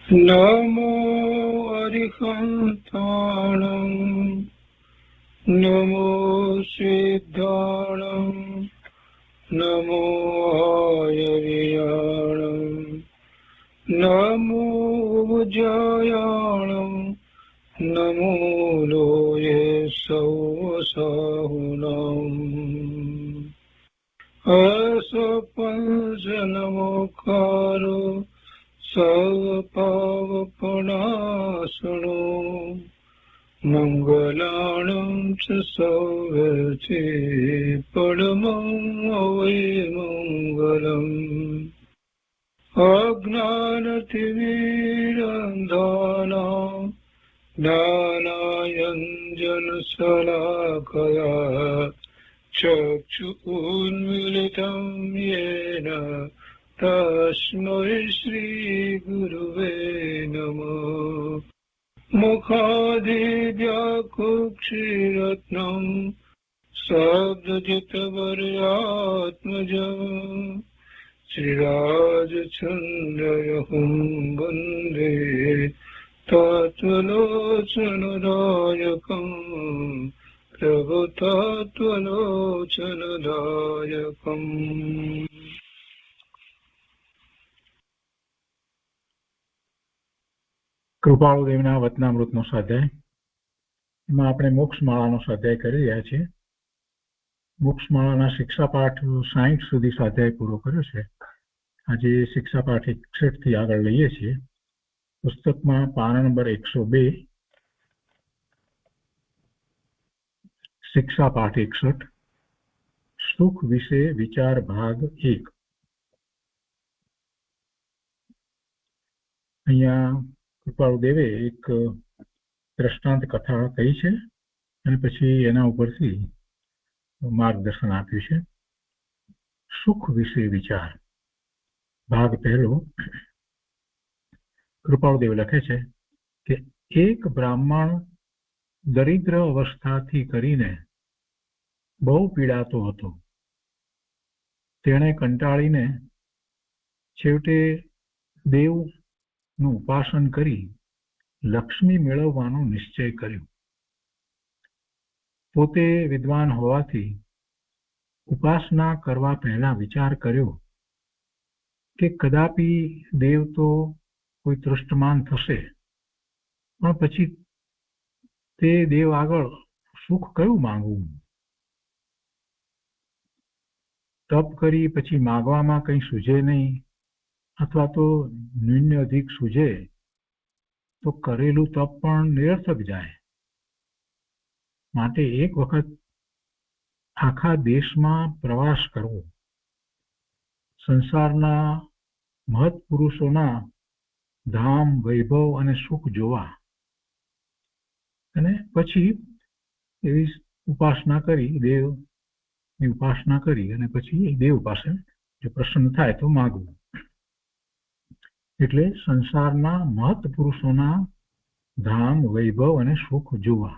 नमो अरिहन्ताणं नमो सिद्धाणं नमो आयर्याणं नमो जयाणं नमो लोये सौसाहुनम् असपंसनमोकारो सर्वपावपणासनो मङ्गलाणं च सौवर्ते परमं वै मङ्गलम् अज्ञानतिमिरन्धानां ज्ञानाञ्जनशलाकया चक्षुरुन्मीलितं येन तस्मै श्रीगुरुवे नमः। मुखादिव्याकुक्षिरत्नं शब्दजितवर्यात्मजम् श्रीराजचन्द्रयहुं वन्दे तत्त्वलोचनदायकम् प्रभुतत्त्वलोचनदायकम्। કૃપાળુદેવના વતનામૃતનો સ્વાધ્યાય. એમાં આપણે મોક્ષમાળાનો સ્વાધ્યાય કરી રહ્યા છીએ. મોક્ષમાળાના શિક્ષાપાઠ 60 સુધી સ્વાધ્યાય પૂરો કર્યો છે. આજે શિક્ષાપાઠ 61 થી આગળ લઈએ છીએ. પુસ્તકમાં પાના નંબર 102, શિક્ષાપાઠ 61, સુખ વિશે વિચાર ભાગ 1. અહીંયા કૃપાળુદેવે એક દ્રષ્ટાંત કથા કહી છે અને પછી એના ઉપરથી માર્ગદર્શન આપ્યું છે. સુખ વિશે વિચાર ભાગ પહેલો. કૃપાળુદેવ લખે છે કે એક બ્રાહ્મણ દરિદ્ર અવસ્થાથી કરીને બહુ પીડાતો હતો. તેણે કંટાળીને છેવટે દેવનું ઉપાસન કરી લક્ષ્મી મેળવવાનો નિશ્ચય કર્યો. પોતે વિદ્વાન હોવાથી ઉપાસના કરવા પહેલા વિચાર કર્યો કે કદાપી દેવ તો કોઈ તૃષ્ટમાન થશે, પણ પછી તે દેવ આગળ સુખ કયું માંગવું? તપ કરી પછી માગવામાં કંઈ સૂઝે નહીં, અથવા તો ન્યૂન્ય અધિક સૂઝે તો કરેલું તપ પણ નિરર્થક જાય. માટે એક વખત આખા દેશમાં પ્રવાસ કરવો, સંસારના મહત્પુરુષોના ધામ, વૈભવ અને સુખ જોવા, અને પછી એવી ઉપાસના કરી, દેવની ઉપાસના કરી અને પછી દેવ પાસે જો પ્રસન્ન થાય તો માગવું. એટલે સંસારના મહત્પુરુષોના ધામ, વૈભવ અને સુખ જોવા,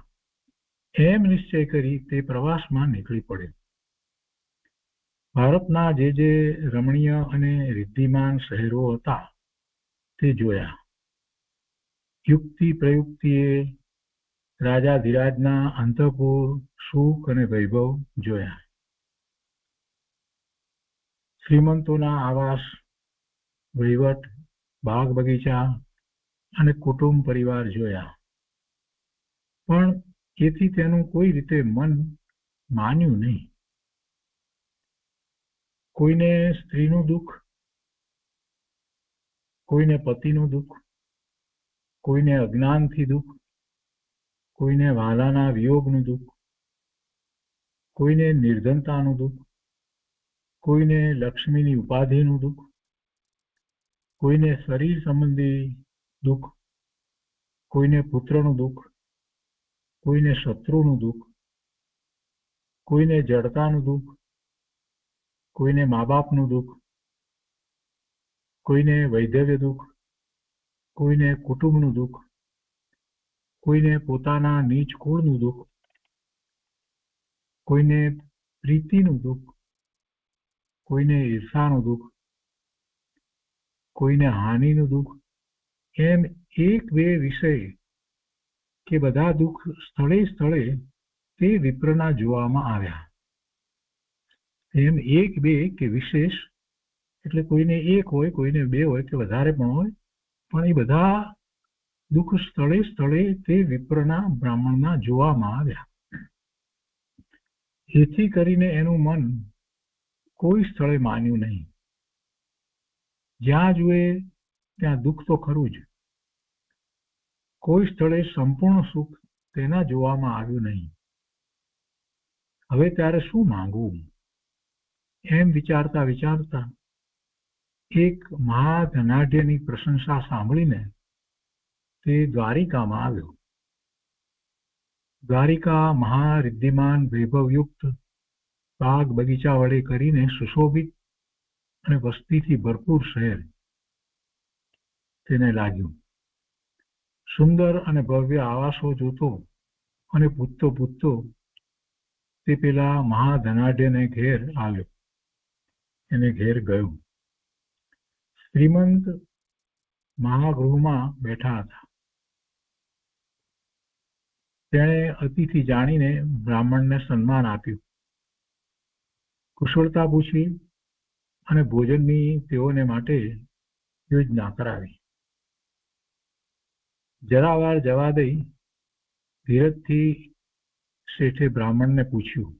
એમ નિશ્ચય કરી તે પ્રવાસમાં નીકળી પડે. ભારતના જે જે રમણીય અને રિદ્ધિમાન શહેરો હતા તે જોયા. યુક્તિ પ્રયુક્તિએ રાજાધિરાજના અંતઃપુર, સુખ અને વૈભવ જોયા. શ્રીમંતોના આવાસ, વહીવટ, બાગ બગીચા અને કુટુંબ પરિવાર જોયા. પણ એથી તેનું કોઈ રીતે મન માન્યું નહીં. કોઈને સ્ત્રીનું દુઃખ, કોઈને પતિનું દુઃખ, કોઈને અજ્ઞાનથી દુઃખ, કોઈને વાલાના વિયોગનું દુઃખ, કોઈને નિર્ધનતાનું દુઃખ, કોઈને લક્ષ્મીની ઉપાધિનું દુઃખ, કોઈને શરીર સંબંધી દુઃખ, કોઈને પુત્રનું દુઃખ, કોઈને શત્રુનું દુઃખ, કોઈને જડતાનું દુઃખ, કોઈને મા બાપનું દુઃખ, કોઈને વૈધવ્ય દુઃખ, કોઈને કુટુંબનું દુઃખ, કોઈને પોતાના નીચ કુળનું દુઃખ, કોઈને પ્રીતિનું દુઃખ, કોઈને ઈર્ષાનું દુઃખ, કોઈને હાનિનું દુઃખ, એમ એક બે વિષય કે બધા દુઃખ સ્થળે સ્થળે તે વિપ્રના જોવામાં આવ્યા. એમ એક બે કે વિશેષ એટલે કોઈને એક હોય, કોઈને બે હોય કે વધારે પણ હોય, પણ એ બધા દુઃખ સ્થળે સ્થળે તે વિપ્રના બ્રાહ્મણના જોવામાં આવ્યા. એથી કરીને એનું મન કોઈ સ્થળે માન્યું નહીં. જ્યાં જુએ ત્યાં દુઃખ તો ખરું જ, કોઈ સ્થળે સંપૂર્ણ સુખ તેના જોવામાં આવ્યું નહીં. હવે ત્યારે શું માંગવું એમ વિચારતા વિચારતા એક મહાધનાઢ્યની પ્રશંસા સાંભળીને તે દ્વારિકામાં આવ્યો. દ્વારિકા મહારિદ્ધિમાન વૈભવયુક્ત બાગ બગીચા વડે કરીને સુશોભિત અને વસ્તીથી ભરપૂર શહેર તેને લાગ્યું. સુંદર અને ભવ્ય આવાસો જોતો અને પૂછતો પૂછતો તે પેલા મહાધનાઢ્યને ઘેર આવ્યો, એને ઘેર ગયો. શ્રીમંત મહાગૃહમાં બેઠા હતા. તેણે અતિથિ જાણીને બ્રાહ્મણને સન્માન આપ્યું, કુશળતા પૂછી અને ભોજનની તેઓને માટે યોજના કરાવી. જરાવાર જવા દઈ ધીરજથી શેઠે બ્રાહ્મણને પૂછ્યું,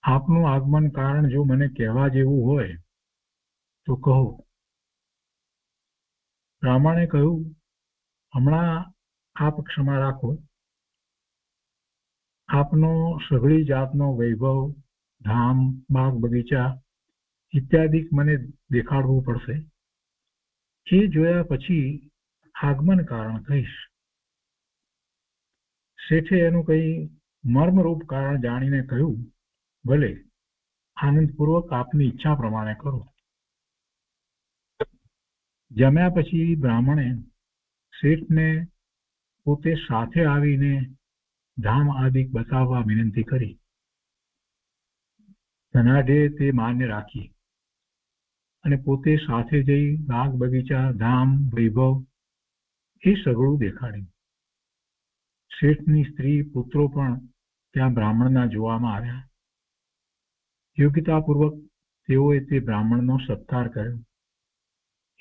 આપનું આગમન કારણ જો મને કહેવા જેવું હોય તો કહો. બ્રાહ્મણે કહ્યું, હમણાં આપ ક્ષમા રાખો. આપનો સઘળી જાતનો વૈભવ, ધામ, બાગ બગીચા ઇત્યાદિ મને દેખાડવું પડશે. એ જોયા પછી આગમન કારણ કહીશ. શેઠે એનું કંઈ મર્મરૂપ કારણ જાણીને કહ્યું, ભલે, આનંદપૂર્વક આપની ઈચ્છા પ્રમાણે કરો. જમ્યા પછી બ્રાહ્મણે શેઠને પોતે સાથે આવીને ધામ આદિ બતાવવા વિનંતી કરી. ધનાઢ્યે તે માન્ય રાખી અને પોતે સાથે જઈ બાગ બગીચા, ધામ, વૈભવ એ સઘળું દેખાડ્યું. શેઠની સ્ત્રી પુત્રો પણ ત્યાં બ્રાહ્મણના જોવામાં આવ્યા. યોગ્યતાપૂર્વક તેઓએ તે બ્રાહ્મણનો સત્કાર કર્યો.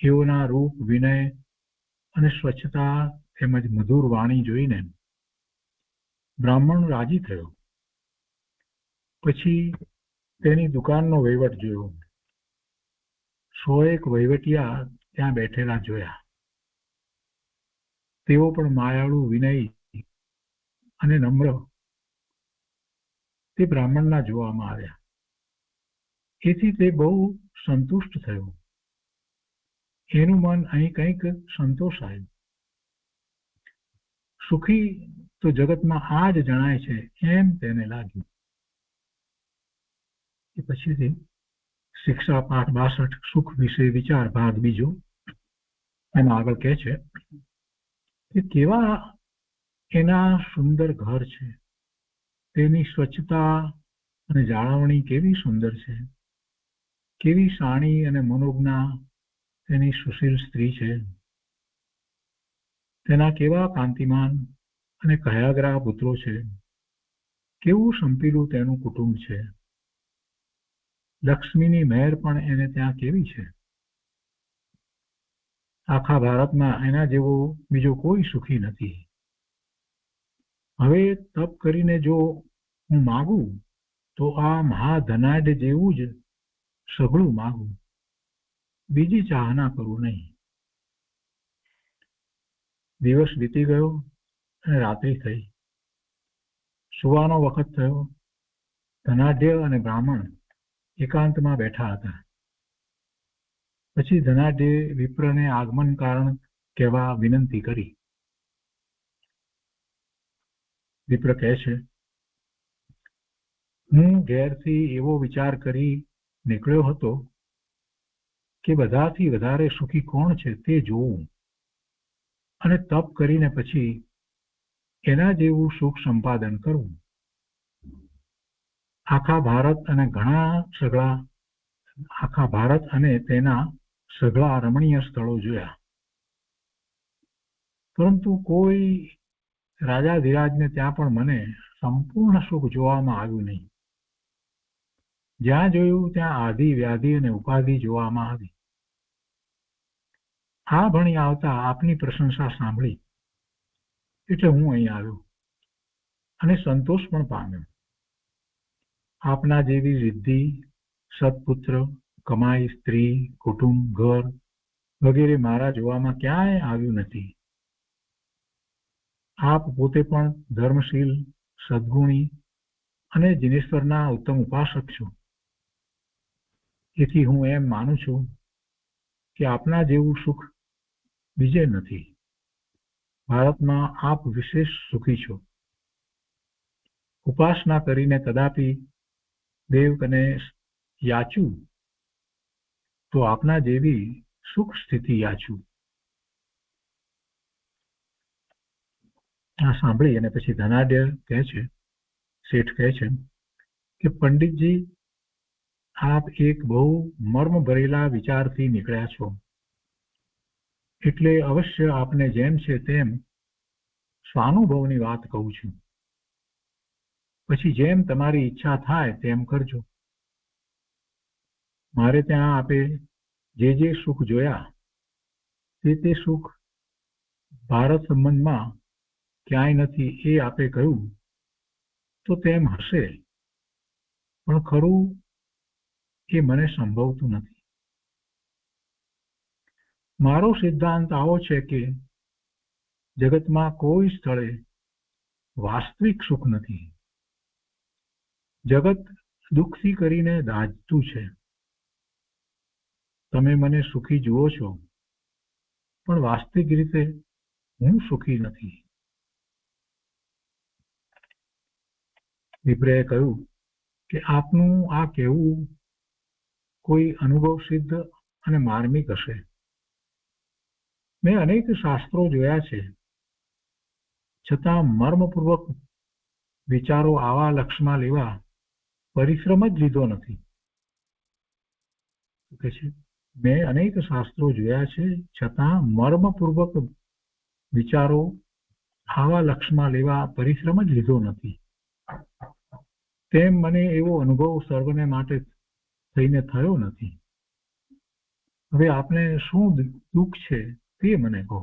એઓના રૂપ, વિનય અને સ્વચ્છતા તેમજ મધુર વાણી જોઈને બ્રાહ્મણ રાજી થયો. પછી તેની દુકાનનો વહીવટ જોયો. 100 વહીવટિયા ત્યાં બેઠેલા જોયા. તેઓ પણ માયાળુ, વિનયી અને નમ્ર તે બ્રાહ્મણના જોવામાં આવ્યા. એથી તે બહુ સંતુષ્ટ થયો. એનું મન અહીં કંઈક સંતોષાયું. સુખી તો જગતમાં આ જ જણાય છે એમ તેને લાગ્યું. એ પછીથી શિક્ષા પાઠ 62 સુખ વિશે વિચાર ભાગ બીજો એમાં આગળ કહે છે કે કેવા એના સુંદર ઘર છે, તેની સ્વચ્છતા અને જાળવણી કેવી સુંદર છે, કેવી શાણી અને મનોજ્ઞા તેની સુશીલ સ્ત્રી છે, તેના કેવા કાંતિમાન અને કયાગ્રા પુત્રો છે, કેવું સંપીલું તેનું કુટુંબ છે, લક્ષ્મીની મહેર પણ એને ત્યાં કેવી છે. આખા ભારતમાં એના જેવો બીજો કોઈ સુખી નથી. હવે તપ કરીને જો હું માગું તો આ મહાધનાઢ્ય જેવું જ સઘળું માગું, બીજી ચાહના કરું નહીં. દિવસ વીતી ગયો અને રાત્રિ થઈ. સુવાનો વખત થયો. ધનાઢ્ય અને બ્રાહ્મણ એકાંતમાં બેઠા હતા. પછી ધનાઢ્યે વિપ્રને આગમન કારણ કહેવા વિનંતી કરી. વિપ્ર કહે છે, હું ઘેરથી એવો વિચાર કરી નીકળ્યો હતો કે બધાથી વધારે સુખી કોણ છે તે જોવું અને તપ કરીને પછી એના જેવું સુખ સંપાદન કરવું. આખા ભારત અને તેના સઘળા રમણીય સ્થળો જોયા. પરંતુ કોઈ રાજાધિરાજને ત્યાં પણ મને સંપૂર્ણ સુખ જોવામાં આવ્યું નહીં. જ્યાં જોયું ત્યાં આધિ વ્યાધિ અને ઉપાધિ જોવામાં આવી. આ ભણી આવતા આપની પ્રશંસા સાંભળી એટલે હું અહીં આવ્યો અને સંતોષ પણ પામ્યો. આપના જેવી સિદ્ધિ, સત્પુત્ર, કમાઈ, સ્ત્રી, કુટુંબ, ઘર વગેરે મારા જોવામાં ક્યાંય આવ્યું નથી. આપ પોતે પણ ધર્મશીલ, સદગુણી અને જીનેશ્વરના ઉત્તમ ઉપાસક છો. તેથી હું એમ માનું છું કે આપના જેવું સુખ બીજે નથી. ભારતમાં આપ વિશેષ સુખી છો. ઉપાસના કરીને કદાપી દેવ કને યાચું તો આપના જેવી સુખ સ્થિતિ યાચું. આ સાંભળી અને પછી ધનાઢ્ય કહે છે, શેઠ કહે છે કે પંડિતજી, આપ એક બહુ મર્મ ભરેલા વિચારથી નીકળ્યા છો. એટલે અવશ્ય આપને જેમ છે તેમ સ્વાનુભવની વાત કહું છું. પછી જેમ તમારી ઈચ્છા થાય તેમ કરજો. મારે ત્યાં આપે જે સુખ જોયા તે સુખ ભારત સંબંધમાં ક્યાંય નથી એ આપે કહ્યું તો તેમ હશે, પણ ખરું એ મને સંભવતું નથી. મારો સિદ્ધાંત આવો છે કે જગતમાં કોઈ સ્થળે વાસ્તવિક સુખ નથી. જગત દુઃખથી કરીને દાઝતું છે. તમે મને સુખી જુઓ છો, પણ વાસ્તવિક રીતે હું સુખી નથી. વિપ્રએ કહ્યું કે આપનું આ કહેવું કોઈ અનુભવ સિદ્ધ અને માર્મિક હશે. મેં અનેક શાસ્ત્રો જોયા છે, છતાં મર્મપૂર્વક વિચારો આવા લક્ષમાં લેવા પરિશ્રમ જ લીધો નથી. મેં અનેક શાસ્ત્રો જોયા છે, છતાં મર્મપૂર્વક વિચારો આવા લક્ષમાં લેવા પરિશ્રમ જ લીધો નથી. તેમ મને એવો અનુભવ સર્વને માટે થઈને થયો નથી. હવે આપને શું દુઃખ છે તે મને કહો.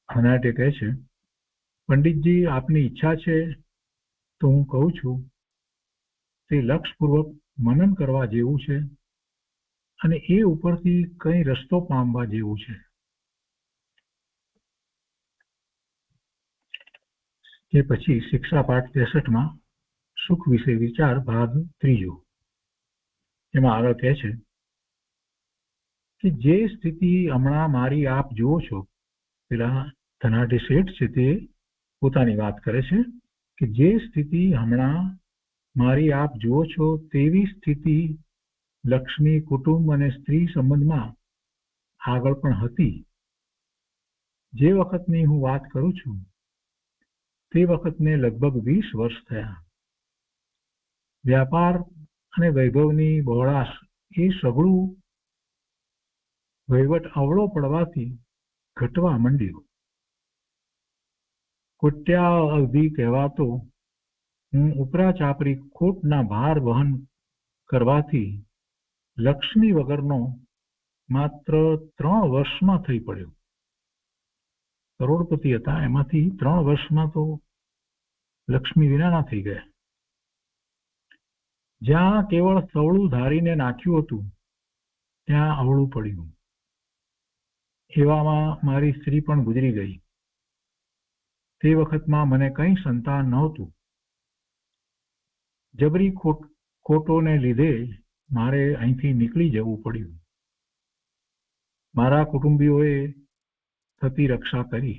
ધનાઢ્ય કહે છે, પંડિતજી, આપની ઈચ્છા છે તો હું કહું છું, તે લક્ષપૂર્વક મનન કરવા જેવું છે અને એ ઉપરથી કઈ રસ્તો પામવા જેવું છે. એ પછી શિક્ષા પાઠ 63માં સુખ વિશે વિચાર ભાગ 3. એમાં આગળ કહે છે કે જે સ્થિતિ હમણાં મારી આપ જુઓ છો, પેલા ધનાઢ્ય શેઠ છે તે પોતાની વાત કરે છે કે જે સ્થિતિ હમણાં મારી આપ જુઓ છો તેવી સ્થિતિ લક્ષ્મી, કુટુંબ અને સ્ત્રી સંબંધમાં આગળ પણ હતી. જે વખતની હું વાત કરું છું તે વખતને લગભગ 20 વર્ષ થયા. વ્યાપાર અને વૈભવની બહોળાશ એ સઘળું વહીવટ અવળો પડવાથી ઘટવા માંડ્યું. કોટ્યા અવધિ કહેવાતો હું ઉપરા ચાપરી ખોટના ભાર વહન કરવાથી લક્ષ્મી વગરનો માત્ર 3 વર્ષમાં થઈ પડ્યો. કરોડપતિ હતા, એમાંથી 3 વર્ષમાં તો લક્ષ્મી વિનાના થઈ ગયા. જ્યાં કેવળ સવળું ધારીને નાખ્યું હતું ત્યાં અવળું પડ્યું. એવામાં મારી સ્ત્રી પણ ગુજરી ગઈ. તે વખતમાં મને કંઈ સંતાન નહોતું. જબરી ખોટોને લીધે મારે અહીંથી નીકળી જવું પડ્યું. મારા કુટુંબીઓએ થતી રક્ષા કરી,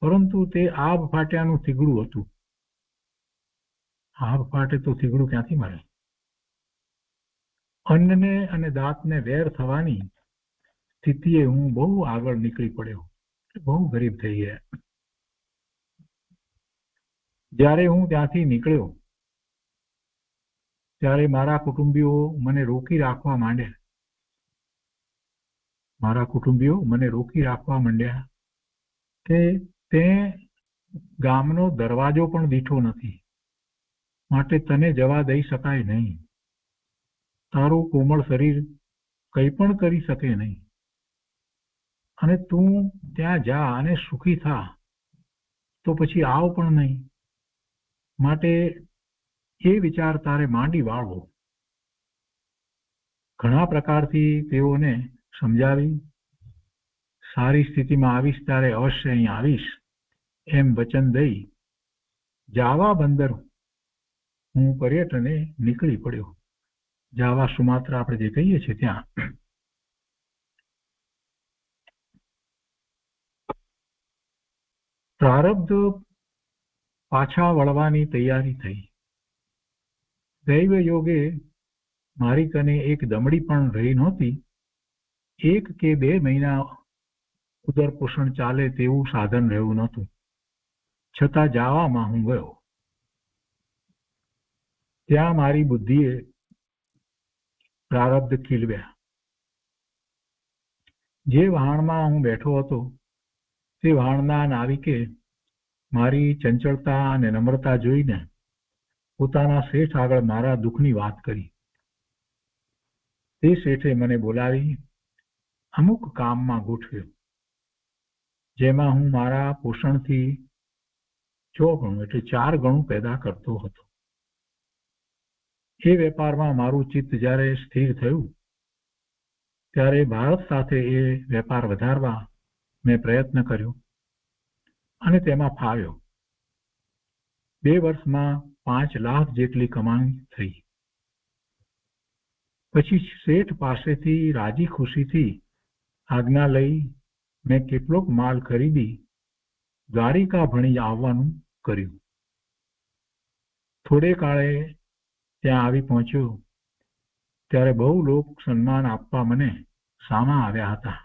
પરંતુ તે આબ ફાટ્યાનું થીગડું હતું. આબ ફાટે તો થીગડું ક્યાંથી મળે? અન્નને અને દાંતને વેર થવાની સ્થિતિએ હું બહુ આગળ નીકળી પડ્યો, બહુ ગરીબ થઈ ગયા. જ્યારે હું ત્યાંથી નીકળ્યો ત્યારે મારા કુટુંબીઓ મને રોકી રાખવા માંડ્યા. મારા કુટુંબીઓ મને રોકી રાખવા માંડ્યા કે તે ગામનો દરવાજો પણ દીઠો નથી, માટે તને જવા દઈ શકાય નહીં. તારું કોમળ શરીર કંઈ પણ કરી શકે નહીં, અને તું ત્યાં જા અને સુખી થા તો પછી આવ પણ નહીં. માટે એ વિચાર તારે માંડી વાળવો. ઘણા પ્રકારથી તેઓને સમજાવી, સારી સ્થિતિમાં આવીશ ત્યારે અવશ્ય અહીં આવીશ એમ વચન દઈ જાવા બંદર હું પર્યટને નીકળી પડ્યો. જાવા સુમાત્રા આપણે જે કહીએ છીએ ત્યાં. પ્રારબ્ધ પાછા વળવાની તૈયારી થઈ. દૈવ યોગે મારી કને એક દમડી પણ રહી નહોતી. 1 કે 2 મહિના ઉદરપોષણ ચાલે તેવું સાધન રહ્યું નહોતું, છતાં જાવામાં હું ગયો. ત્યાં મારી બુદ્ધિએ પ્રારબ્ધ ખીલવ્યા. જે વહાણમાં હું બેઠો હતો તે વહાણના નાવિકે મારી ચંચળતા અને નમ્રતા જોઈને પોતાના શેઠ આગળ મારા દુઃખની વાત કરી. તે શેઠે મને બોલાવી અમુક કામમાં ગોઠવ્યો, જેમાં હું મારા પોષણથી 6 ગણું એટલે 4 ગણું પેદા કરતો હતો. એ વેપારમાં મારું ચિત્ત જ્યારે સ્થિર થયું ત્યારે ભારત સાથે એ વેપાર વધારવા મેં પ્રયત્ન કર્યો અને તેમાં ફાવ્યો. 2 વર્ષમાં 5 લાખ જેટલી કમાણી થઈ. પછી શેઠ પાસેથી રાજી ખુશીથી આજ્ઞા લઈ મેં કેટલોક માલ ખરીદી દ્વારિકા ભણી આવવાનું કર્યું. થોડે કાળે ત્યાં આવી પહોંચ્યો ત્યારે બહુ લોક સન્માન આપવા મને સામા આવ્યા હતા.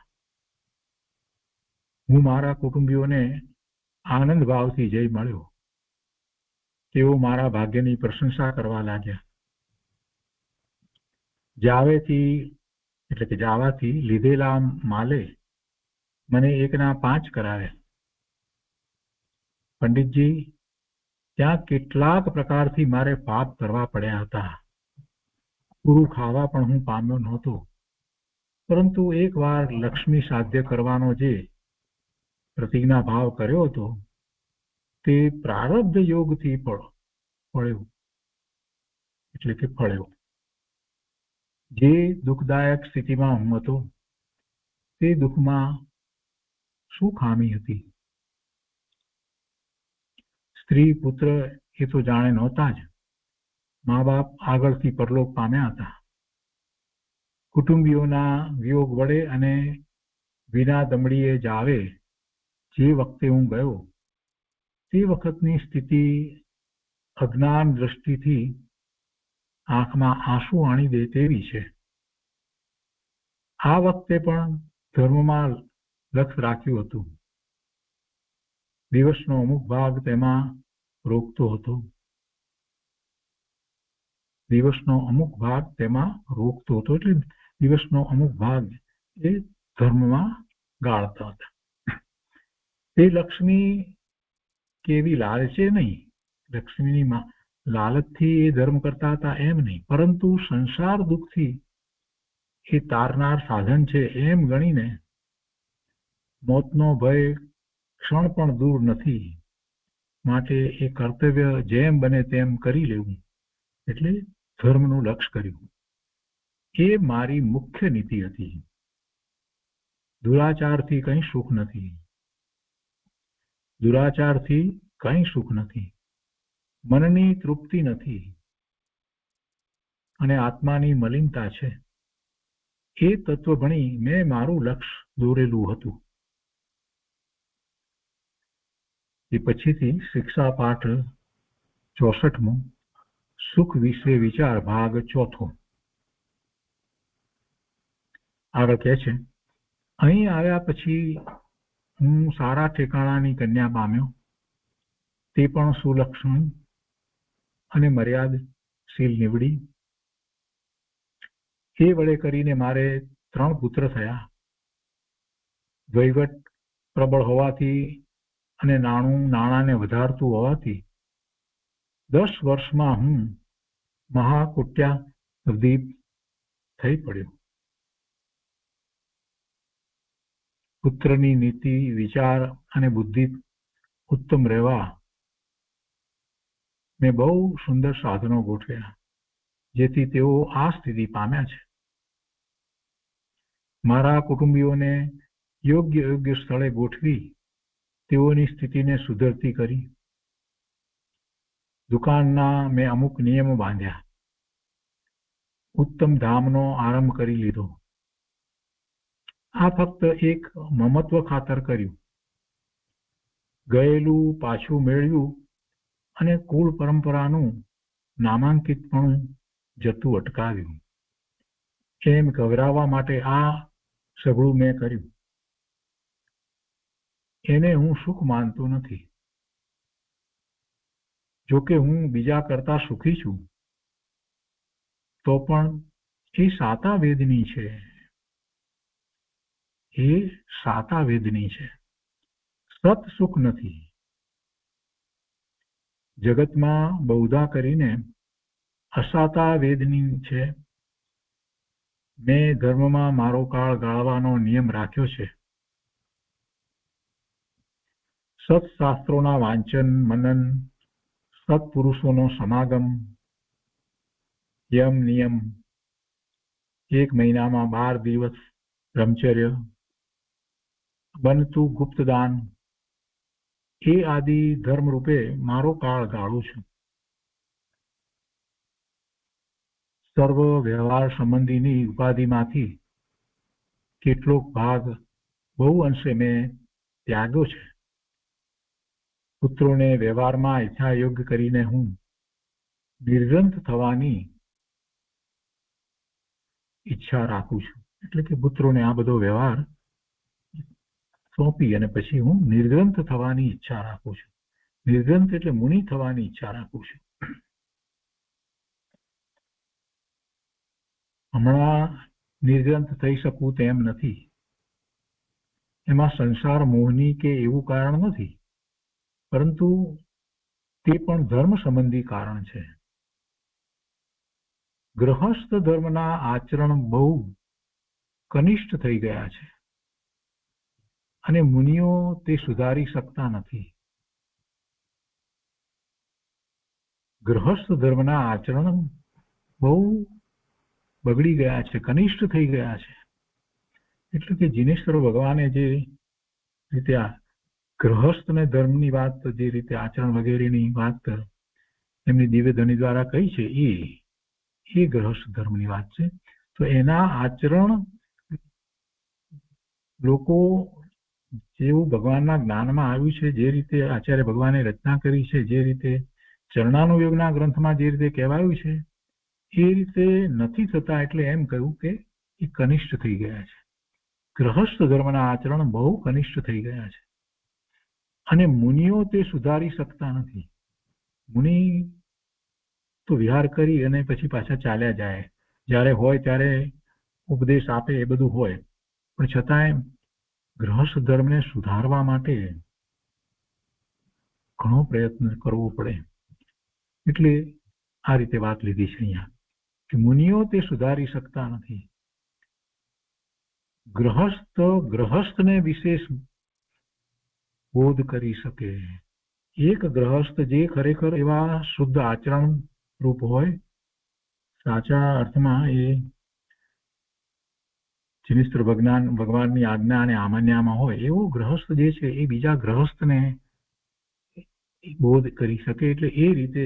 હું મારા કુટુંબીઓને આનંદ ભાવથી જઈ મળ્યો. તેઓ મારા ભાગ્યની પ્રશંસા કરવા લાગ્યા. જાવાથી લીધેલા માલે મને 1ના 5 કરાવ્યા. પંડિતજી, ત્યાં કેટલાક પ્રકારથી મારે પાપ કરવા પડ્યા હતા. પૂરું ખાવા પણ હું પામ્યો નહોતો, પરંતુ એકવાર લક્ષ્મી સાધ્ય કરવાનો જે પ્રતિજ્ઞા ભાવ કર્યો હતો તે પ્રારબ્ધ યોગથી ફળ્યો. જે દુઃખદાયક સ્થિતિમાં હું હતો તે દુઃખમાં શું ખામી હતી? સ્ત્રી પુત્ર એ તો જાણે નહોતા જ. મા બાપ આગળથી પરલોક પામ્યા હતા. કુટુંબીઓના વિયોગ વડે અને વિના દમડીએ જાવે જે વખતે હું ગયો તે વખતની સ્થિતિ અજ્ઞાન દ્રષ્ટિથી આંખમાં આંસુ આણી દે તેવી છે. આ વખતે પણ ધર્મમાં લક્ષ્ય રાખ્યું હતું. દિવસનો અમુક ભાગ તેમાં રોકતો હતો. એટલે દિવસનો અમુક ભાગ એ ધર્મમાં ગાળતા હતા. તે લક્ષ્મી કેવી લાલચે નહીં, લક્ષ્મીની લાલચથી એ ધર્મ કરતા હતા એમ નહીં, પરંતુ સંસાર દુઃખથી એ તારનાર સાધન છે એમ ગણીને મોતનો ભય ક્ષણ પણ દૂર નથી, માટે એ કર્તવ્ય જેમ બને તેમ કરી લેવું એટલે ધર્મનું લક્ષ્ય કર્યું. એ મારી મુખ્ય નીતિ હતી. દુરાચારથી કંઈ સુખ નથી, મનની તૃપ્તિ નથી અને આત્માની મલિનતા છે. એ તત્વ ભણી મેં મારું લક્ષ્ય દોરેલું હતું. એ પછીથી શિક્ષા પાઠ 64મો સુખ વિશે વિચાર ભાગ 4. આગળ કહે છે, અહીં આવ્યા પછી હું સારા ઠેકાણાની કન્યા પામ્યો, તે પણ સુલક્ષણ અને મર્યાદશીલ નીવડી. એ વડે કરીને મારે 3 પુત્ર થયા. વહીવટ પ્રબળ હોવાથી અને નાણાંને વધારતું હોવાથી 10 વર્ષમાં હું મહાકુટ્યાધીપ થઈ પડ્યો. પુત્રની નીતિ, વિચાર અને બુદ્ધિ ઉત્તમ રહેવા મેં બહુ સુંદર સાધનો ગોઠવ્યા, જેથી તેઓ આ સ્થિતિ પામ્યા છે. મારા કુટુંબીઓને યોગ્ય સ્થળે ગોઠવી તેઓની સ્થિતિને સુધરતી કરી. દુકાનના મેં અમુક નિયમો બાંધ્યા. ઉત્તમ ધામનો આરંભ કરી લીધો. આ ફક્ત એક મમત્વ ખાતર કર્યું. ગયેલું પાછું મેળવ્યું અને કુળ પરંપરાનું નામાંકિતપણું જતું અટકાવ્યું. એમ ગભરાવા માટે આ સઘળું મેં કર્યું. એને હું સુખ માનતો નથી. જોકે હું બીજા કરતા સુખી છું, તો પણ એ સાતા વેદની છે. એ સાતા વેદની છે, સત સુખ નથી. જગતમાં બહુધા કરીને અસાતા વેદની છે. મેં ધર્મમાં મારો કાળ ગાળવાનો નિયમ રાખ્યો છે. સત્શાસ્ત્રોના વાંચન, મનન, સત્પુરુષોનો સમાગમ, યમ નિયમ, 1 મહિનામાં 12 દિવસ બ્રહ્મચર્ય, બનતું ગુપ્તદાન, એ આદિ ધર્મ રૂપે મારો કાળ ગાળું છું. સર્વ વ્યવહાર સંબંધીની ઉપાધિમાંથી કેટલોક ભાગ બહુ અંશે મેં ત્યાગ્યો છે. પુત્રોને વ્યવહારમાં ઈચ્છા યોગ્ય કરીને હું નિર્ગ્રંથ થવાની ઈચ્છા રાખું છું. એટલે કે પુત્રોને આ બધો વ્યવહાર સોંપી અને પછી હું નિર્ગ્રંથ થવાની ઈચ્છા રાખું છું. નિર્ગ્રંથ એટલે મુનિ થવાની ઈચ્છા રાખું છું. હમણાં નિર્ગ્રંથ થઈ શકું તેમ નથી. એમાં સંસાર મોહની કે એવું કારણ નથી, પરંતુ તે પણ ધર્મ સંબંધી કારણ છે. ગૃહસ્થ ધર્મના આચરણ બહુ કનિષ્ઠ થઈ ગયા છે અને મુનિઓ તે સુધારી શકતા નથી. ગૃહસ્થ ધર્મના આચરણ બહુ બગડી ગયા છે, કનિષ્ઠ થઈ ગયા છે. એટલે કે જીનેશ્વર ભગવાને જે રીતે આ ગૃહસ્થ અને ધર્મની વાત, જે રીતે આચરણ વગેરેની વાત એમની દિવ્યધ્વનિ દ્વારા કહી છે, એ ગૃહસ્થ ધર્મની વાત છે. તો એના આચરણ લોકો જેવું ભગવાનના જ્ઞાનમાં આવ્યું છે, જે રીતે આચાર્ય ભગવાને રચના કરી છે, જે રીતે ચરણાનુયોગના ગ્રંથમાં જે રીતે કહેવાયું છે, એ રીતે નથી થતા. એટલે એમ કહ્યું કે એ કનિષ્ઠ થઈ ગયા છે. ગૃહસ્થ ધર્મના આચરણ બહુ કનિષ્ઠ થઈ ગયા છે અને મુનિઓ તે સુધારી શકતા નથી. મુનિ તો વિહાર કરી અને પછી પાછા ચાલ્યા જાય. જ્યારે હોય ત્યારે ઉપદેશ આપે, એ બધું હોય, પણ છતાંય ગૃહસ્થ ધર્મને સુધારવા માટે ઘણો પ્રયત્ન કરવો પડે. એટલે આ રીતે વાત લીધી છે અહીંયા કે મુનિઓ તે સુધારી શકતા નથી. ગૃહસ્થને વિશેષ બોધ કરી શકે. એક ગૃહસ્થ જે ખરેખર એવા શુદ્ધ આચરણ રૂપ હોય, સાચા અર્થમાં એ જીનેશ્વર ભગવાનની આજ્ઞા અને આમન્યામાં હોય, એવો ગૃહસ્થ જે છે એ બીજા ગૃહસ્થને બોધ કરી શકે. એટલે એ રીતે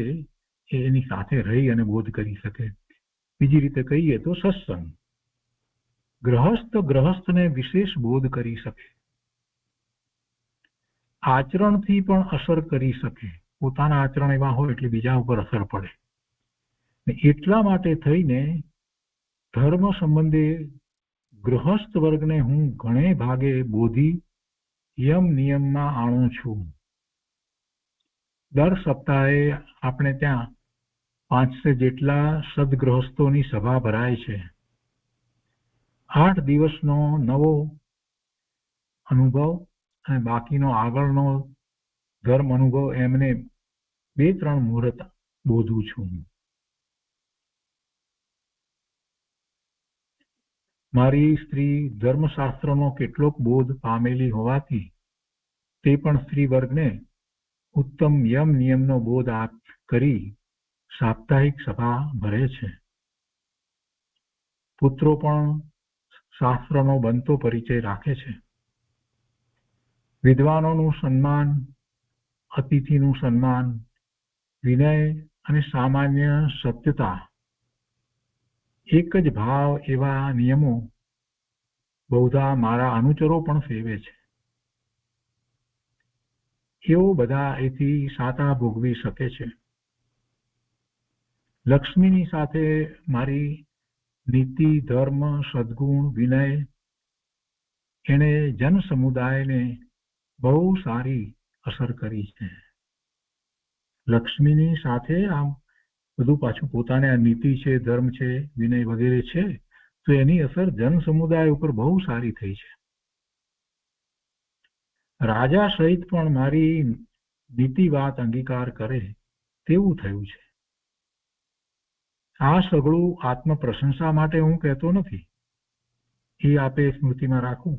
એની સાથે રહી અને બોધ કરી શકે. બીજી રીતે કહીએ તો સત્સંગ. ગૃહસ્થને વિશેષ બોધ કરી શકે, આચરણથી પણ અસર કરી શકે. પોતાના આચરણ એવા હોય એટલે બીજા ઉપર અસર પડે. એટલા માટે થઈને ધર્મ સંબંધે ગૃહસ્થ વર્ગને હું ઘણે ભાગે બોધી યમ નિયમમાં આણું છું. દર સપ્તાહે આપણે ત્યાં 500 જેટલા સદગૃહસ્થોની સભા ભરાય છે. 8 દિવસનો નવો અનુભવ અને બાકીનો આગળનો ધર્મ અનુભવ એમને 2-3 મુહૂર્ત બોધું છું. મારી સ્ત્રી ધર્મશાસ્ત્રનો કેટલોક બોધ પામેલી હોવાથી તે પણ સ્ત્રી વર્ગને ઉત્તમ યમ નિયમનો બોધ કરી સાપ્તાહિક સભા ભરે છે. પુત્રો પણ શાસ્ત્રનો બનતો પરિચય રાખે છે. વિદ્વાનોનું સન્માન, અતિથિનું સન્માન, વિનય અને સામાન્ય સત્યતા એક જ ભાવ એવા નિયમો બહુધા મારા અનુચરો પણ સેવે છે. એઓ બધા એથી સાતા ભોગવી શકે છે. લક્ષ્મીની સાથે મારી નીતિ, ધર્મ, સદ્ગુણ, વિનય એને જન સમુદાયને બહુ સારી અસર કરી છે. લક્ષ્મીની સાથે આમ બધું પાછું પોતાને આ નીતિ છે, ધર્મ છે, વિનય વગેરે છે, તો એની અસર જન સમુદાય ઉપર બહુ સારી થઈ છે. રાજા સહિત પણ મારી નીતિ વાત અંગીકાર કરે તેવું થયું છે. આ સગળું આત્મ પ્રશંસા માટે હું કહેતો નથી, એ આપે સ્મૃતિમાં રાખવું.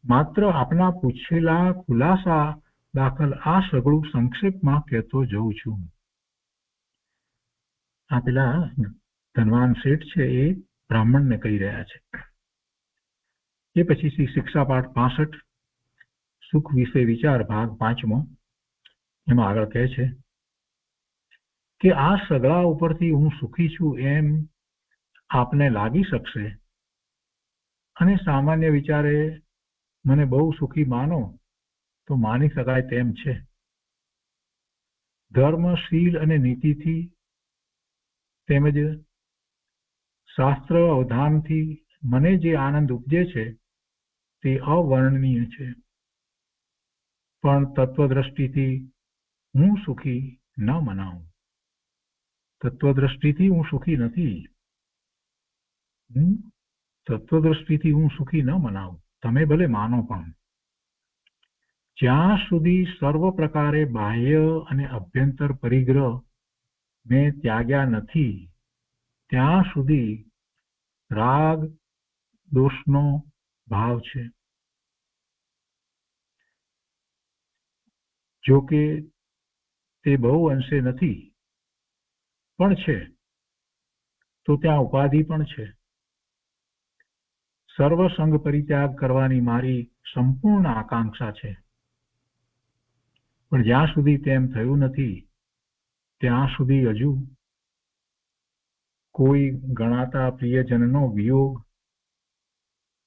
માત્ર આપના પૂછેલા ખુલાસા દાખલ આ સગળું સંક્ષેપમાં કહેતો જઉં છું. આ પેલા ધનવાન શેઠ છે એ બ્રાહ્મણને કહી રહ્યા છે. એ પછી શિક્ષાપાઠ 65 સુખ વિશે વિચાર ભાગ 5મો એમાં આગળ કહે છે કે આ સગળા ઉપરથી હું સુખી છું એમ આપને લાગી શકશે અને સામાન્ય વિચારે મને બહુ સુખી માનો તો માની શકાય તેમ છે. ધર્મ, શીલ અને નીતિથી તેમજ શાસ્ત્ર અવધાનથી મને જે આનંદ ઉપજે છે તે અવર્ણનીય છે. પણ તત્વદ્રષ્ટિથી હું સુખી ન મનાવું. તત્વદ્રષ્ટિથી હું સુખી નથી. તત્વદ્રષ્ટિથી હું સુખી ન મનાવું. તમે ભલે માનો પણ જ્યાં સુધી સર્વ પ્રકારે બાહ્ય અને અભ્યંતર પરિગ્રહ મેં ત્યાગ્યા નથી ત્યાં સુધી રાગ દોષનો ભાવ છે. જો કે તે બહુ અંશે નથી પણ છે તો ત્યાં ઉપાધિ પણ છે. સર્વ સંગ પરિત્યાગ કરવાની મારી સંપૂર્ણ આકાંક્ષા છે. પણ જ્યાં સુધી તેમ થયું નથી ત્યાં સુધી હજુ કોઈ ગણાતા પ્રિયજનનો વિયોગ,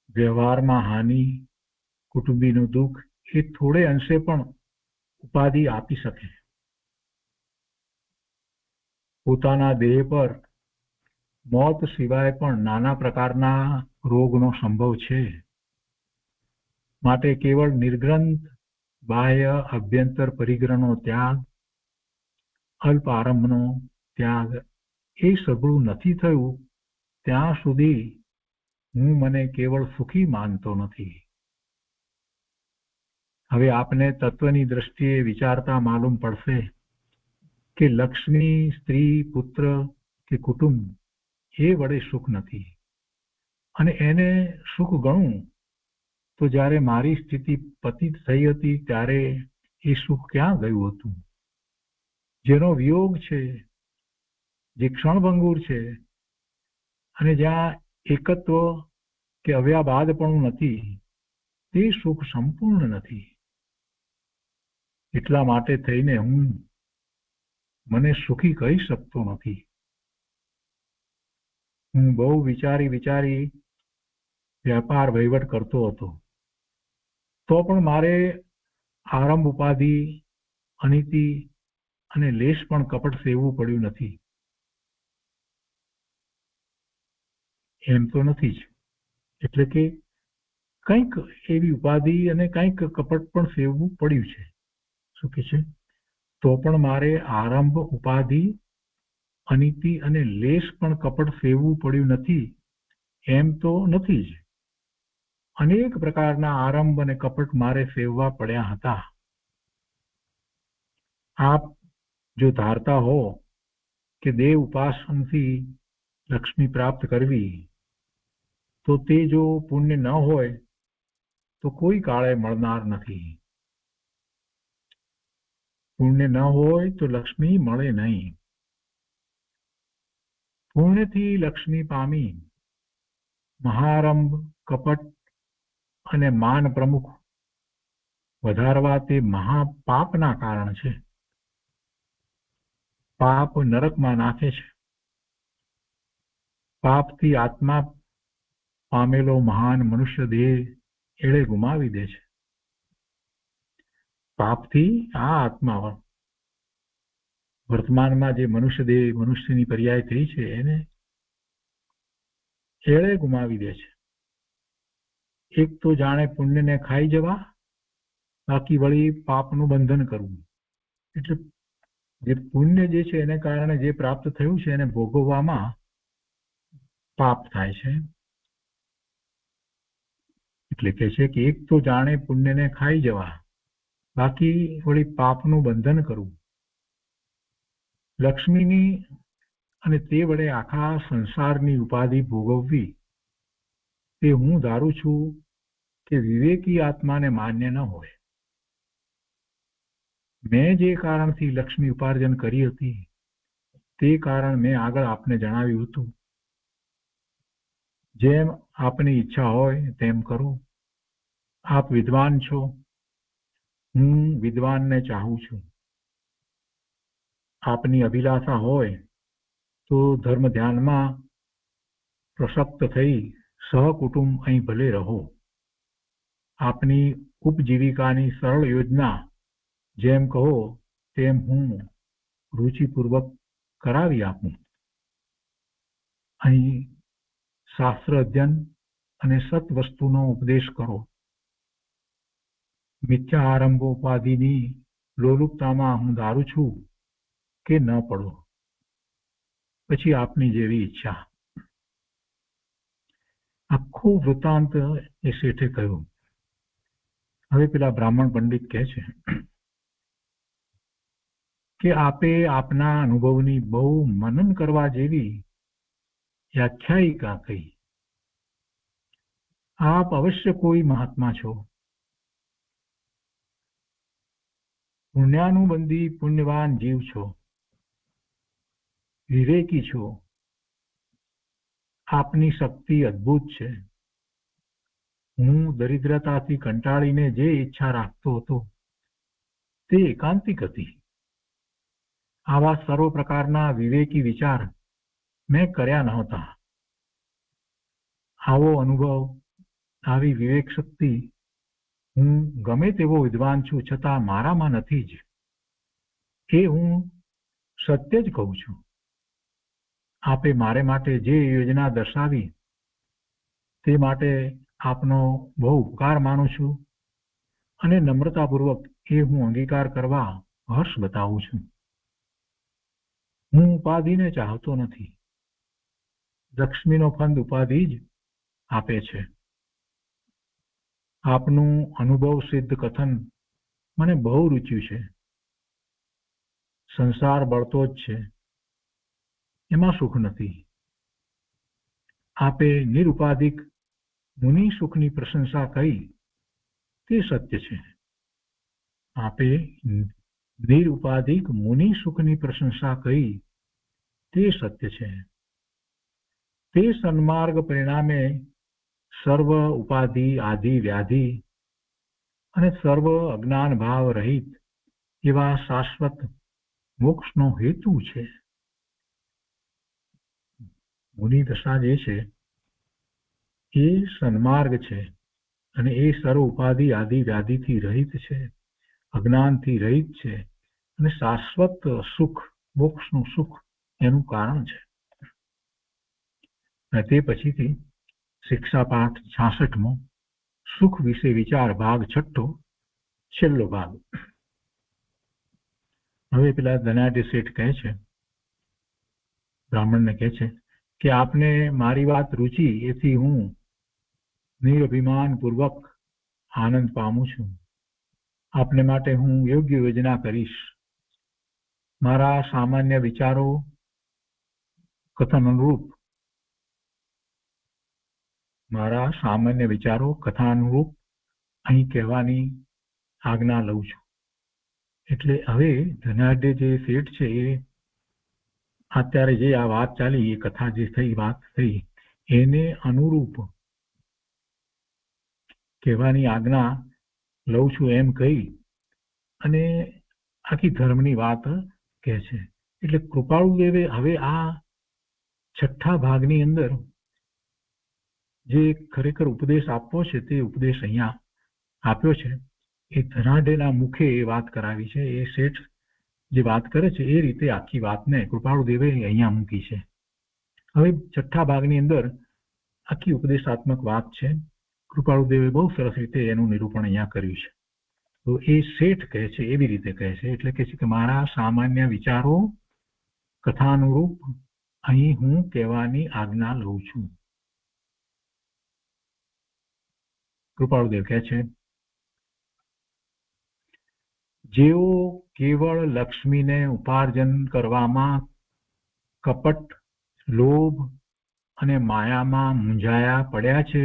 વ્યવહારમાં હાનિ, કુટુંબીનું દુઃખ એ થોડે અંશે પણ ઉપાધિ આપી શકે. પોતાના દેહ પર મોત સિવાય પણ નાના પ્રકારના રોગનો સંભવ છે. માટે કેવળ નિર્ગ્રંથ બાહ્ય અભ્યંતર પરિગ્રહનો ત્યાગ, અલ્પ આરંભનો ત્યાગ એ સઘળું નથી થયું ત્યાં સુધી હું મને કેવળ સુખી માનતો નથી. હવે આપને તત્વની દ્રષ્ટિએ વિચારતા માલુમ પડશે કે લક્ષ્મી, સ્ત્રી, પુત્ર કે કુટુંબ એ વડે સુખ નથી અને એને સુખ ગણું તો જ્યારે મારી સ્થિતિ પતિત થઈ હતી ત્યારે એ સુખ ક્યાં ગયું હતું. જેનો વિયોગ છે, જે ક્ષણભંગુર છે અને જ્યાં એકત્વ કે અવ્યાબાદપણું નથી તે સુખ સંપૂર્ણ નથી. એટલા માટે થઈને હું મને સુખી કહી શકતો નથી. હું બહુ વિચારી વ્યાપાર વહીવટ કરતો હતો તો પણ મારે આરંભ ઉપાધિ, અનિતિ અને લેશ પણ કપટ સેવવું પડ્યું નથી. એમ તો નથી જ. એટલે કે કંઈક એવી ઉપાધિ અને કંઈક કપટ પણ સેવવું પડ્યું છે. શું કે છે? તો પણ મારે આરંભ, ઉપાધિ, અનિતિ અને લેશ પણ કપટ સેવવું પડ્યું નથી એમ તો નથી જ. અનેક પ્રકારના આરંભ અને કપટ મારે સેવવા પડ્યા હતા. આપ જો ધારતા હો કે દેવ ઉપાસનથી લક્ષ્મી પ્રાપ્ત કરવી, તો તે જો પુણ્ય ન હોય તો કોઈ કાળે મળનાર નથી. પુણ્ય ન હોય તો લક્ષ્મી મળે નહીં. પુણ્યથી લક્ષ્મી પામી મહારંભ, કપટ અને માન પ્રમુખ વધારવા તે મહાપાપના કારણ છે. પાપ નરકમાં નાખે છે. પાપથી આત્મા પામેલો મહાન મનુષ્ય દેહ એળે ગુમાવી દે છે. પાપથી આ આત્મા વર્તમાનમાં જે મનુષ્ય દેહ, મનુષ્યની પર્યાય થઈ છે, એને એળે ગુમાવી દે છે. એક તો જાણે પુણ્યને ખાઈ જવા, બાકી વળી પાપનું બંધન કરવું. એટલે જે પુણ્ય જે છે એને કારણે જે પ્રાપ્ત થયું છે એને ભોગવવામાં પાપ થાય છે. એટલે કે છે કે એક તો જાણે પુણ્યને ખાઈ જવા, બાકી વળી પાપનું બંધન કરવું. લક્ષ્મીની અને તે વડે આખા સંસારની ઉપાધિ ભોગવવી, તે હું ધારું છું કે વિવેકી આત્માને માન્ય ન હોય. મેં જે કારણથી લક્ષ્મી ઉપાર્જન કરી હતી તે કારણ મેં આગળ આપને જણાવ્યું હતું. જેમ આપની ઈચ્છા હોય તેમ કરો. આપ વિદ્વાન છો, હું વિદ્વાનને ચાહું છું. આપની અભિલાષા હોય તો ધર્મ ધ્યાનમાં પ્રસક્ત થઈ સહકુટુંબ અહીં ભલે રહો. આપની ઉપજીવિકાની સરળ યોજના જેમ કહો તેમ હું રુચિપૂર્વક કરાવી આપું. અહીં શાસ્ત્ર અધ્યયન અને સત વસ્તુનો ઉપદેશ કરો. મિથ્યા આરંભોપાધિની લોલુપતામાં હું ધારું છું કે ન પડો. પછી આપની જેવી ઈચ્છા. આખું વૃત્તાંત એ શેઠે કહ્યું. હવે પેલા બ્રાહ્મણ પંડિત કહે છે કે આપે આપના અનુભવની બહુ મનન કરવા જેવી વ્યાખ્યાયિકા કહી. આપ અવશ્ય કોઈ મહાત્મા છો. પુણ્યાનુબંધી પુણ્યવાન જીવ છો. વિવેકી છો. આપની શક્તિ અદ્ભુત છે. હું દરિદ્રતાથી કંટાળીને જે ઈચ્છા રાખતો હતો તે એકાંતિક હતી. આવા સર્વ પ્રકારના વિવેકી વિચાર મેં કર્યા નહોતા. આવો અનુભવ, આવી વિવેક શક્તિ હું ગમે તેવો વિદ્વાન છું છતાં મારામાં નથી જ. એ હું સત્ય જ કહું છું. આપે મારે માટે જે યોજના દર્શાવી તે માટે આપનો બહુ ઉપકાર માનું છું અને નમ્રતાપૂર્વક એ હું અંગીકાર કરવા હર્ષ બતાવું છું. હું ઉપાધિને ચાહતો નથી. લક્ષ્મીનો ફંદ ઉપાધિ જ આપે છે. આપનું અનુભવ સિદ્ધ કથન મને બહુ રૂચ્યું છે. સંસાર બળતો જ છે, એમાં સુખ નથી. આપે નિરુપાધિક મુનિ સુખની પ્રશંસા કરી તે સત્ય છે. આપે નિરુપાધિક મુનિ સુખની પ્રશંસા કરી તે સત્ય છે. તે સન્માર્ગ પરિણામે સર્વ ઉપાધિ, આદિ, વ્યાધિ અને સર્વ અજ્ઞાન ભાવ રહિત એવા શાશ્વત મોક્ષનો હેતુ છે. મુનિ દશા જે છે એ સન્માર્ગ છે અને એ સર્વ ઉપાધિ, આદિ, વ્યાધિથી રહિત છે, અજ્ઞાનથી રહિત છે અને શાશ્વત સુખ, મોક્ષનું સુખ એનું કારણ છે. અને તે પછીથી શિક્ષા પાઠ 66મો સુખ વિશે વિચાર ભાગ 6, છેલ્લો ભાગ. હવે પેલા ધનાઢ્ય શેઠ કહે છે, બ્રાહ્મણને કહે છે કે આપને મારી વાત રૂચી એથી હું નિરભિમાનપૂર્વક આનંદ પામું છું. આપને માટે હું યોગ્ય યોજના કરીશ. મારા સામાન્ય વિચારો કથન અનુરૂપ અહીં કહેવાની આજ્ઞા લઉં છું. એટલે હવે ધનાઢ્ય જે શેઠ છે એ અત્યારે જે આ વાત ચાલી, એ કથા જે થઈ, વાત થઈ, એને અનુરૂપ કહેવાની આજ્ઞા લઉં છું એમ કહી અને આખી ધર્મની વાત કહે છે. એટલે કૃપાળુ દેવે હવે આ છઠ્ઠા ભાગની અંદર જે ખરેખર ઉપદેશ આપવો છે તે ઉપદેશ અહીંયા આપ્યો છે. એ ધનાઢ્યના મુખે એ વાત કરાવી છે. એ શેઠ જે વાત કરે છે એ રીતે આખી વાતને કૃપાળુ દેવે અહીંયા મૂકી છે. હવે છઠ્ઠા ભાગની અંદર આખી ઉપદેશાત્મક વાત છે. કૃપાળુ દેવે બહુ સરસ રીતે એનું નિરૂપણ અહીંયા કર્યું છે. તો એ શેઠ કહે છે એવી રીતે કહે છે. એટલે કહે છે કે મારા સામાન્ય વિચારો કથાનુરૂપ અહીં હું કહેવાની આજ્ઞા લઉં છું. કૃપાળુદેવ કહે છે, જેઓ કેવળ લક્ષ્મીને ઉપાર્જન કરવામાં કપટ, લોભ અને માયામાં મૂંઝાયા પડ્યા છે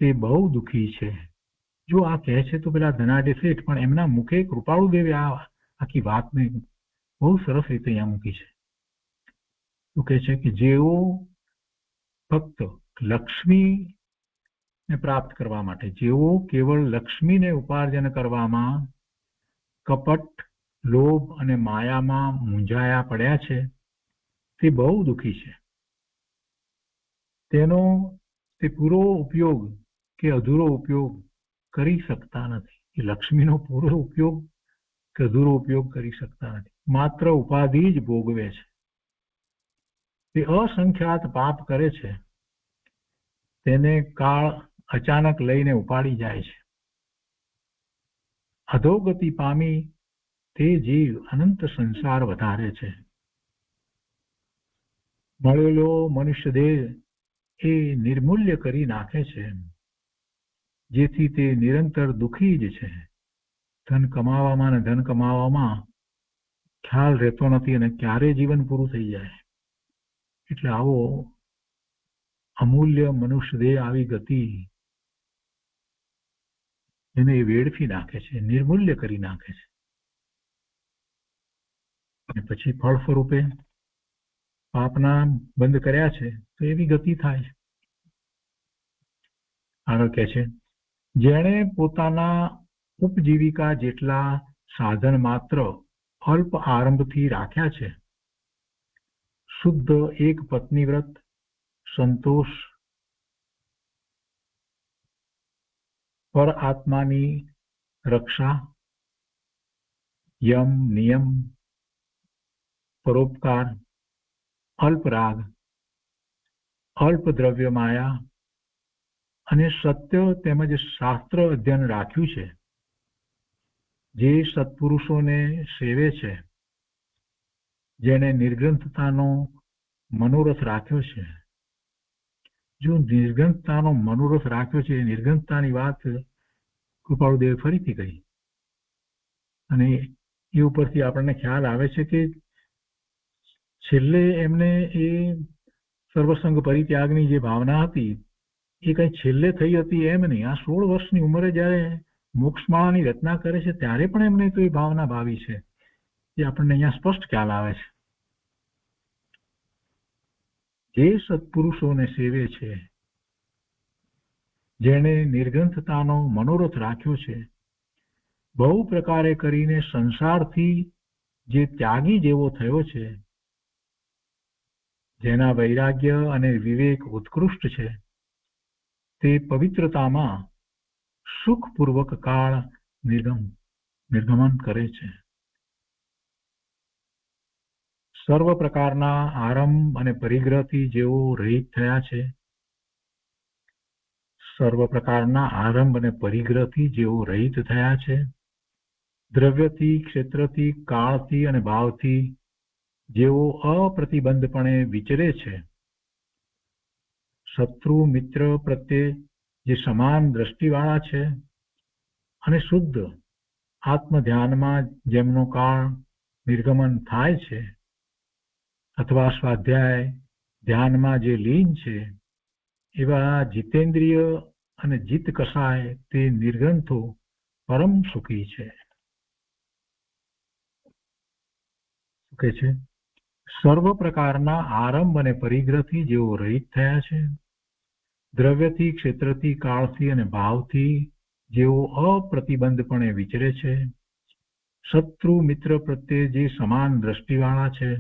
તે બહુ દુઃખી છે. જો આ કહે છે તો પેલા ધનાઢ્ય શેઠ, પણ એમના મુખે કૃપાળુદેવે આ આખી વાતને બહુ સરસ રીતે અહીંયા મૂકી છે. તો કહે છે કે જેઓ ફક્ત લક્ષ્મીને પ્રાપ્ત કરવા માટે, જેઓ કેવળ લક્ષ્મીને ઉપાર્જન કરવામાં કપટ, લોભ અને માયામાં મૂંઝાયા પડ્યા છે તે બહુ દુઃખી છે. તેનો તે પૂરો ઉપયોગ કે અધૂરો ઉપયોગ કરી શકતા નથી. એ લક્ષ્મીનો પૂરો ઉપયોગ કે અધૂરો ઉપયોગ કરી શકતા નથી. માત્ર ઉપાધિ જ ભોગવે છે. તે અસંખ્યાત પાપ કરે છે. તેને કાળ અચાનક લઈને ઉપાડી જાય છે. અધોગતિ પામી તે જીવ અનંત સંસાર વધારે છે. મળેલો મનુષ્ય દેહ એ નિર્મૂલ્ય કરી નાખે છે, જેથી તે નિરંતર દુઃખી જ છે. ધન કમાવામાં અને ધન કમાવામાં ખ્યાલ રહેતો નથી અને ક્યારે જીવન પૂરું થઈ જાય. એટલે આવો અમૂલ્ય મનુષ્ય દેહ, આવી ગતિ એને વેડફી નાખે છે, નિર્મૂલ્ય કરી નાખે છે. અને પછી ફળ સ્વરૂપે પાપના બંધ કર્યા છે તો એવી ગતિ થાય છે. આગળ કહે છે, જેણે પોતાના ઉપજીવિકા જેટલા સાધન માત્ર અલ્પ આરંભથી રાખ્યા છે, શુદ્ધ એક પત્ની વ્રત, સંતોષ, પર આત્માની રક્ષા, યમ નિયમ, પરોપકાર, અલ્પ રાગ, અલ્પ દ્રવ્ય માયા અને સત્ય તેમજ શાસ્ત્ર અધ્યયન રાખ્યું છે, જે સત્પુરુષોને સેવે છે, જેને નિર્ગ્રંથતાનો મનોરથ રાખ્યો છે. જો નિર્ગ્રંથતાનો મનોરથ રાખ્યો છે, નિર્ગ્રંથતાની વાત કૃપાળુદેવે ફરીથી કહી. અને એ ઉપરથી આપણને ખ્યાલ આવે છે કે છેલ્લે એમને એ સર્વસંગ પરિત્યાગની જે ભાવના હતી એ કઈ છેલ્લે થઈ હતી એમ નહીં. આ 16 વર્ષની ઉંમરે જયારે મોક્ષમાળાની રચના કરે છે ત્યારે પણ એમને તો એ ભાવના ભાવી છે. એ આપણને અહીંયા સ્પષ્ટ ખ્યાલ આવે છે. જે સત્પુરુષોને સેવે છે, જેણે નિર્ગ્રંથતાનો મનોરથ રાખ્યો છે, બહુ પ્રકારે કરીને સંસારથી જે ત્યાગી જેવો થયો છે, જેના વૈરાગ્ય અને વિવેક ઉત્કૃષ્ટ છે, તે પવિત્રતામાં સુખપૂર્વક કાળ નિર્ગમન કરે છે. સર્વ પ્રકારના આરંભ અને પરિગ્રહથી જેઓ રહિત થયા છે, સર્વ પ્રકારના આરંભ અને પરિગ્રહથી જેઓ રહિત થયા છે, દ્રવ્યથી, ક્ષેત્રથી, કાળથી અને ભાવથી જેઓ અપ્રતિબંધપણે વિચરે છે, શત્રુ મિત્ર પ્રત્યે જે સમાન દ્રષ્ટિવાળા છે અને શુદ્ધ આત્મ ધ્યાનમાં જેમનો કાળ નિર્ગમન થાય છે અથવા સ્વાધ્યાય ધ્યાનમાં જે લીન છે એવા જીતેન્દ્રિય અને જીત કસાય તે નિર્ગ્રંથો પરમ સુખી છે. કે છે સર્વ પ્રકારના આરંભ અને પરિગ્રહથી જેઓ રહિત થયા છે, દ્રવ્યથી, ક્ષેત્રથી, કાળથી અને ભાવથી જેઓ અપ્રતિબંધપણે વિચરે છે, શત્રુ મિત્ર પ્રત્યે જે સમાન દ્રષ્ટિવાળા છે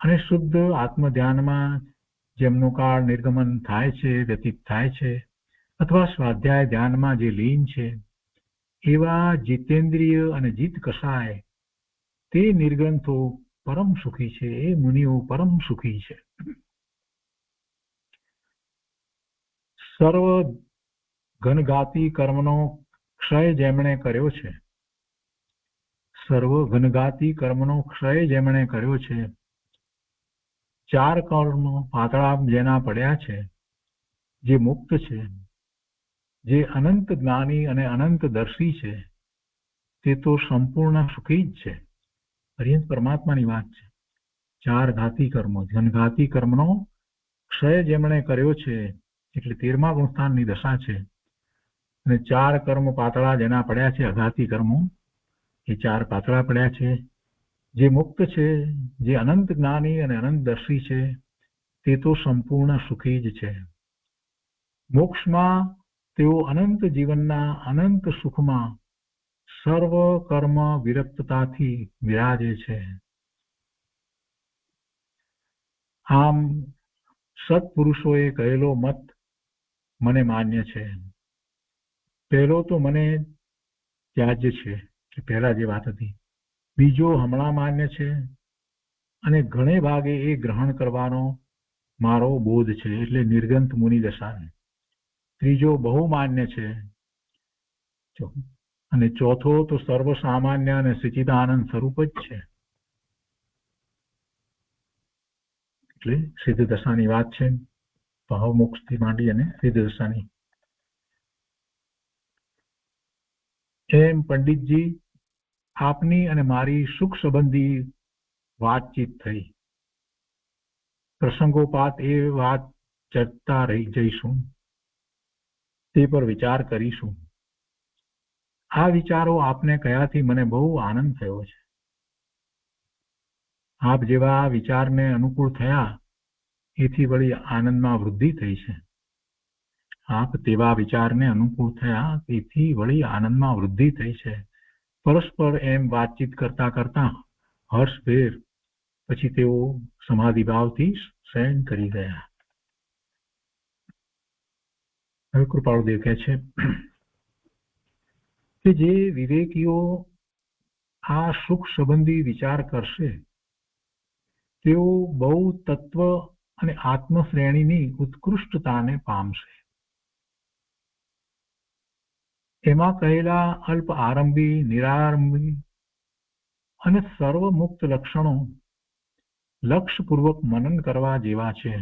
અને શુદ્ધ આત્મધ્યાનમાં જેમનો કાળ નિર્ગમન થાય છે, વ્યતીત થાય છે અથવા સ્વાધ્યાય ધ્યાનમાં જે લીન છે, એવા જીતેન્દ્રિય અને જીત કસાય તે નિર્ગ્રંથો પરમ સુખી છે. એ મુનિઓ પરમ સુખી છે. સર્વ ઘનઘાતી કર્મનો ક્ષય જેમણે કર્યો છે, સર્વ ઘનઘાતી કર્મનો ક્ષય જેમણે કર્યો છે, ચાર કર્મ પાતળા જેના પડ્યા છે, જે મુક્ત છે, જે અનંત જ્ઞાની અને અનંત દર્શી છે, તે તો સંપૂર્ણ સુખી જ છે. હરિયંત પરમાત્માની વાત છે. ચાર ઘાતી કર્મો, ઘનઘાતી કર્મનો ક્ષય જેમણે કર્યો છે એટલે 13મા ગુણસ્થાનની દશા છે. અને ચાર કર્મ પાતળા જેના પડ્યા છે, અઘાતી કર્મો, એ ચાર પાતળા પડ્યા છે, જે મુક્ત છે, જે અનંત જ્ઞાની અને અનંત દર્શી છે, તે તો સંપૂર્ણ સુખી જ છે. મોક્ષમાં તેઓ અનંત જીવનના અનંત સુખમાં સર્વ કર્મ વિરક્તતાથી વિરાજે છે. આમ સત્પુરુષોએ કહેલો મત મને માન્ય છે. પહેલો તો મને ત્યાજ્ય છે, કે પહેલા જે વાત હતી. બીજો હમણાં માન્ય છે અને ઘણે ભાગે એ ગ્રહણ કરવાનો મારો બોધ છે, એટલે નિર્ગ્રંથ મુનિ દશા. ત્રીજો બહુ માન્ય છે અને ચોથો તો સર્વ સામાન્ય અને સચ્ચિદાનંદ સ્વરૂપ જ છે. એટલે સિદ્ધ દશાની વાત છે, ભાવ મોક્ષથી માંડી અને સિદ્ધ દશાની. એમ પંડિતજી, આપની અને મારી સુખ સંબંધી વાતચીત થઈ. પ્રસંગોપાત એ વાત ચર્ચા રહી જઈશું, તે પર વિચાર કરીશું. આ વિચારો આપને કયાથી મને બહુ આનંદ થયો છે. આપ જેવા આ વિચારને અનુકૂળ થયા એથી વળી આનંદમાં વૃદ્ધિ થઈ છે. આપ તેવા વિચારને અનુકૂળ થયા તેથી વળી આનંદમાં વૃદ્ધિ થઈ છે. પરસ્પર એમ વાતચીત કરતા કરતા હર્ષભેર પછી તેઓ સમાધિભાવથી શયન કરી ગયા. હવે કૃપાળુદેવ કહે છે કે જે વિવેકીઓ આ સુખ સંબંધી વિચાર કરશે તેઓ બહુ તત્વ અને આત્મ શ્રેણીની ઉત્કૃષ્ટતાને પામશે. એમાં કહેલા અલ્પ આરંભી, નિરારંભી અને સર્વમુક્ત લક્ષણો લક્ષપૂર્વક મનન કરવા જેવા છે.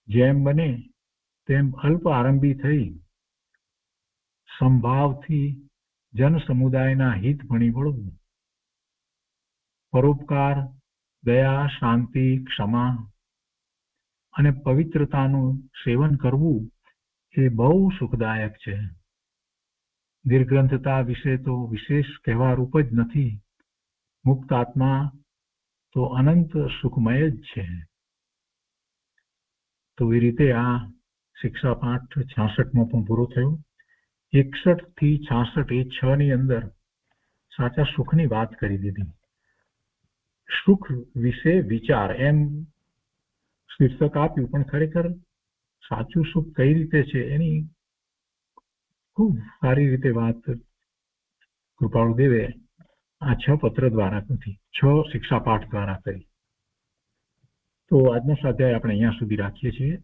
જેમ બને તેમ અલ્પ આરંભી થઈ સંભાવથી જન સમુદાયના હિત ભણી વળવું, પરોપકાર, દયા, શાંતિ, ક્ષમા અને પવિત્રતાનું સેવન કરવું એ બહુ સુખદાયક છે. નિર્ગ્રંથતા વિશે તો વિશેષ કહેવા રૂપ જ નથી. મુક્ત આત્મા તો અનંત સુખમય જ છે. તો એ રીતે આ શિક્ષા પાઠ 66માં પણ પૂરો થયો. 61 થી 66 એ 6 ની અંદર સાચા સુખની વાત કરી દીધી. સુખ વિશે વિચાર એમ શીર્ષક આપ્યું, પણ ખરેખર સાચું સુખ કઈ રીતે છે એની ખૂબ સારી રીતે વાત કૃપાળુદેવે આ 6 પત્ર દ્વારા નથી, 6 શિક્ષા પાઠ દ્વારા કરી. તો આજનો સ્વાધ્યાય આપણે અહીંયા સુધી રાખીએ છીએ.